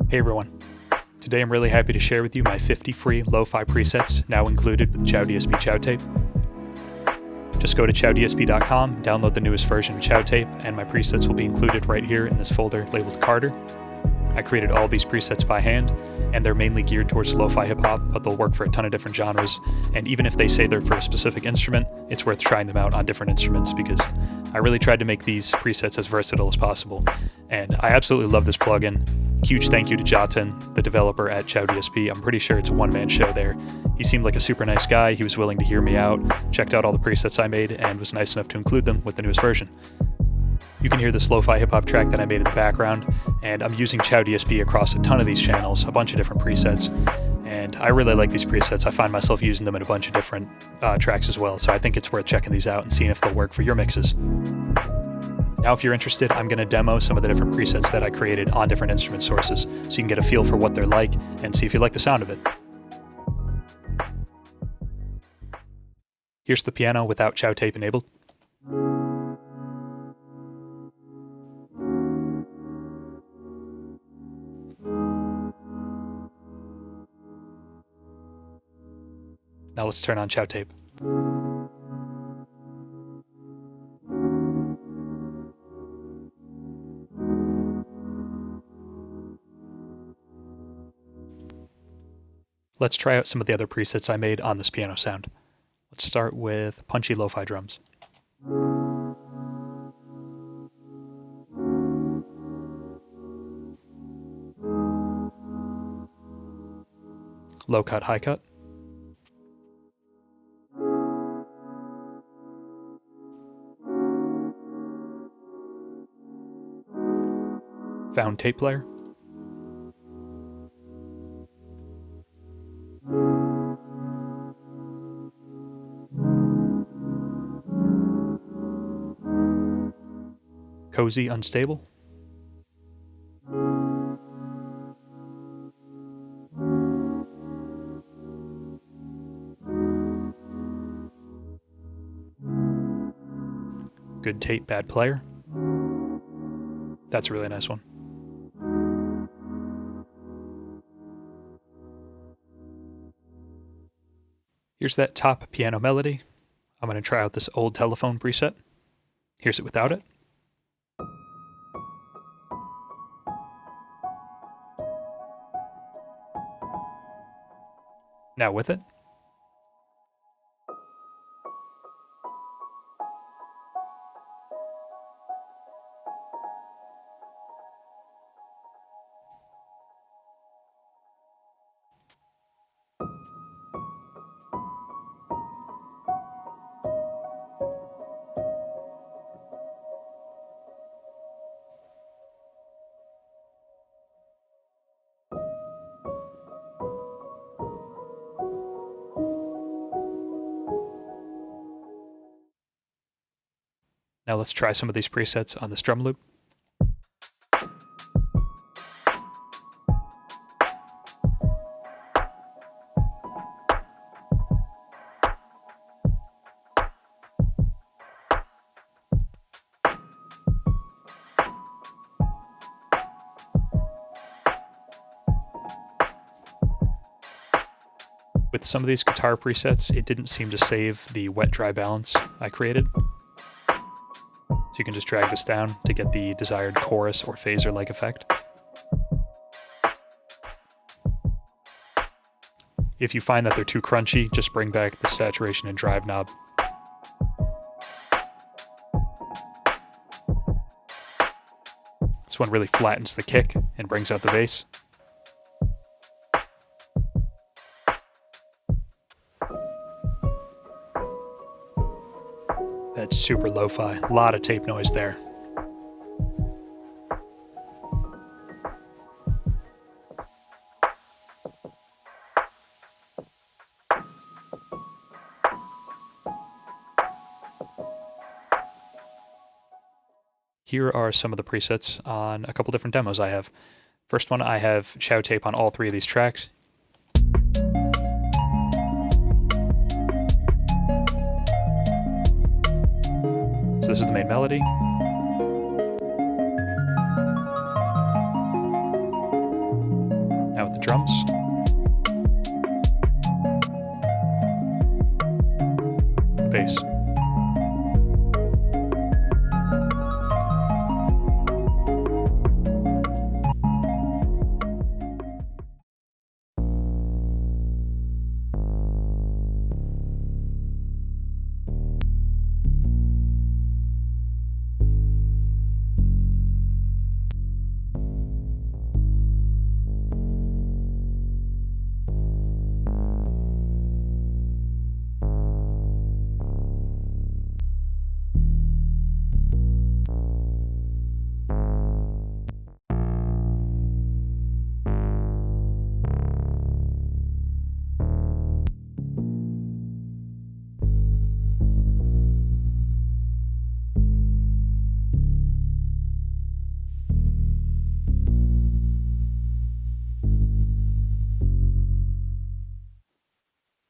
Hey everyone, today I'm really happy to share with you my 50 free lo-fi presets now included with ChowDSP Chow Tape. Just go to ChowDSP.com, download the newest version of Chow Tape, and my presets will be included right here in this folder labeled Carter. I created all these presets by hand, and they're mainly geared towards lo-fi hip-hop, but they'll work for a ton of different genres, and even if they say they're for a specific instrument, it's worth trying them out on different instruments because I really tried to make these presets as versatile as possible, and I absolutely love this plugin. Huge thank you to Jatin, the developer at ChowDSP. I'm pretty sure it's a one-man show there. He seemed like a super nice guy, he was willing to hear me out, checked out all the presets I made, and was nice enough to include them with the newest version. You can hear this lo-fi hip-hop track that I made in the background, and I'm using ChowDSP across a ton of these channels, a bunch of different presets, and I really like these presets. I find myself using them in a bunch of different tracks as well, so I think it's worth checking these out and seeing if they'll work for your mixes. Now if you're interested, I'm going to demo some of the different presets that I created on different instrument sources, so you can get a feel for what they're like and see if you like the sound of it. Here's the piano without Chow Tape enabled. Now let's turn on Chow Tape. Let's try out some of the other presets I made on this piano sound. Let's start with punchy lo-fi drums. Low cut, high cut. Found tape player. Cozy, unstable. Good tape, bad player. That's a really nice one. Here's that top piano melody. I'm going to try out this old telephone preset. Here's it without it. Now with it. Now let's try some of these presets on this drum loop. With some of these guitar presets, it didn't seem to save the wet-dry balance I created. So you can just drag this down to get the desired chorus or phaser-like effect. If you find that they're too crunchy, just bring back the saturation and drive knob. This one really flattens the kick and brings out the bass. That's super lo-fi, a lot of tape noise there. Here are some of the presets on a couple different demos I have. First one, I have Chow Tape on all three of these tracks. So this is the main melody. Now with the drums. The bass.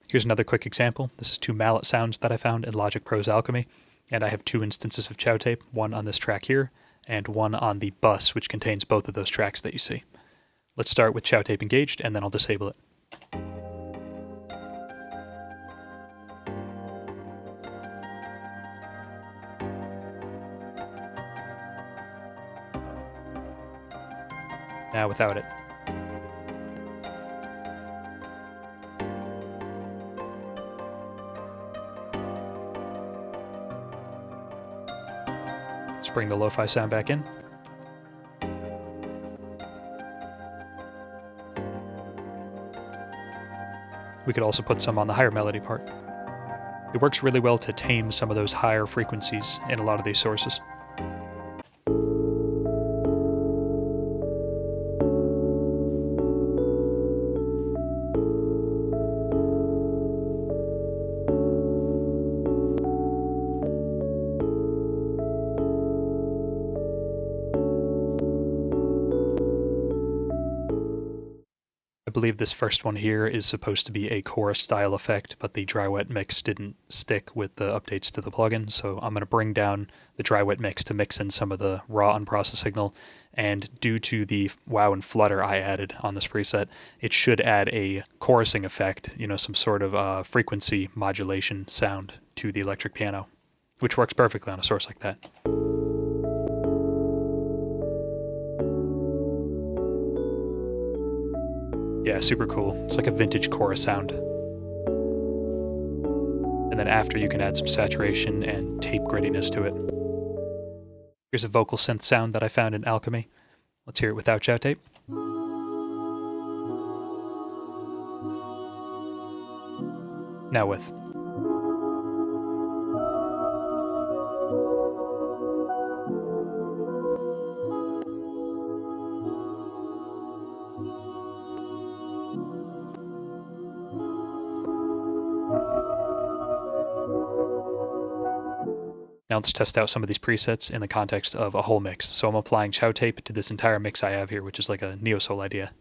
Here's another quick example. This is two Mallet sounds that I found in Logic Pro's Alchemy, and I have two instances of ChowTape, one on this track here, and one on the bus, which contains both of those tracks that you see. Let's start with ChowTape engaged, and then I'll disable it. Now without it. Let's bring the lo-fi sound back in. We could also put some on the higher melody part. It works really well to tame some of those higher frequencies in a lot of these sources. I believe this first one here is supposed to be a chorus style effect, but the dry wet mix didn't stick with the updates to the plugin, so I'm going to bring down the dry wet mix to mix in some of the raw unprocessed signal, and due to the wow and flutter I added on this preset, it should add a chorusing effect, some sort of frequency modulation sound to the electric piano, which works perfectly on a source like that. Yeah, super cool. It's like a vintage chorus sound. And then after, you can add some saturation and tape grittiness to it. Here's a vocal synth sound that I found in Alchemy. Let's hear it without ChowTape. Now with. Now let's test out some of these presets in the context of a whole mix. So I'm applying ChowTape to this entire mix I have here, which is like a neo-soul idea.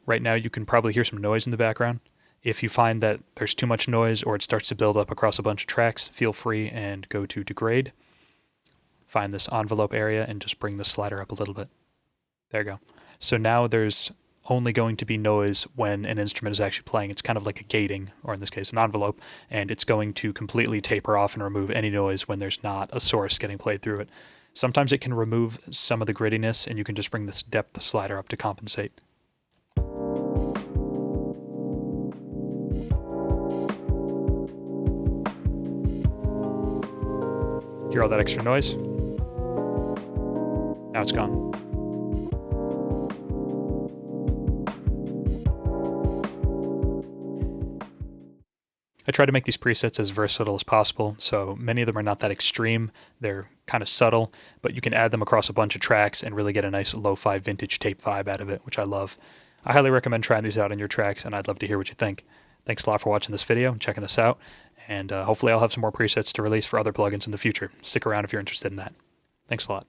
Right now you can probably hear some noise in the background. If you find that there's too much noise or it starts to build up across a bunch of tracks, feel free and go to degrade. Find this envelope area and just bring the slider up a little bit. There you go. So now there's only going to be noise when an instrument is actually playing. It's kind of like a gating, or in this case an envelope, and it's going to completely taper off and remove any noise when there's not a source getting played through it. Sometimes it can remove some of the grittiness, and you can just bring this depth slider up to compensate. Hear all that extra noise? Now it's gone. I try to make these presets as versatile as possible, so many of them are not that extreme. They're kind of subtle, but you can add them across a bunch of tracks and really get a nice lo-fi vintage tape vibe out of it, which I love. I highly recommend trying these out on your tracks, and I'd love to hear what you think. Thanks a lot for watching this video and checking this out, and hopefully I'll have some more presets to release for other plugins in the future. Stick around if you're interested in that. Thanks a lot.